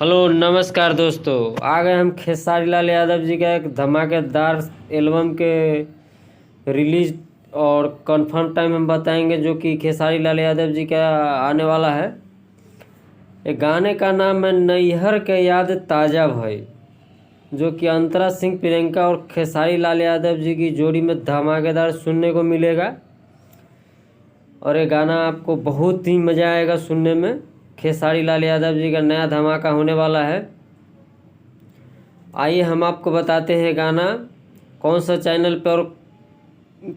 Hello नमस्कार दोस्तों। आ गए हम खेसारी लाल यादव जी का एक धमाकेदार एल्बम के रिलीज और कंफर्म टाइम हम बताएंगे जो कि खेसारी लाल यादव जी का आने वाला है। एक गाने का नाम है नैहर के याद ताज़ा भई, जो कि अंतरा सिंह प्रियंका और खेसारी लाल यादव जी की जोड़ी में धमाकेदार सुनने को मिलेगा। और ये गाना आपको बहुत ही मज़ा आएगा सुनने में। खेसारी लाल यादव जी का नया धमाका होने वाला है। आइए हम आपको बताते हैं गाना कौन सा चैनल पर और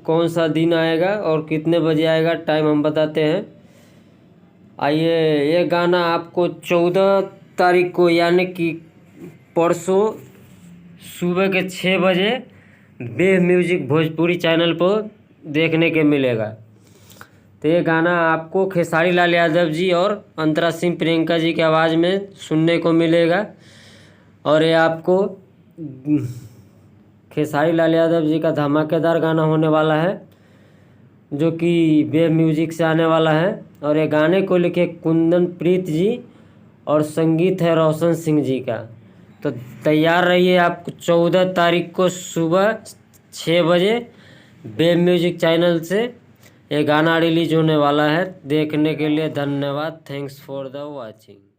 कौन सा दिन आएगा और कितने बजे आएगा, टाइम हम बताते हैं। आइए, ये गाना आपको 14 तारीख को यानी कि परसों सुबह के 6 बजे वेव म्यूजिक भोजपुरी चैनल पर देखने के मिलेगा। तो ये गाना आपको खेसारी लाल यादव जी और अंतरा सिंह प्रियंका जी की आवाज़ में सुनने को मिलेगा। और ये आपको खेसारी लाल यादव जी का धमाकेदार गाना होने वाला है जो कि वेव म्यूजिक से आने वाला है। और ये गाने को लिखे कुंदन प्रीत जी और संगीत है रोशन सिंह जी का। तो तैयार रहिए, आपको 14 तारीख को सुबह 6 बजे वेव म्यूजिक चैनल से ये गाना रिलीज होने वाला है। देखने के लिए धन्यवाद। Thanks for the watching.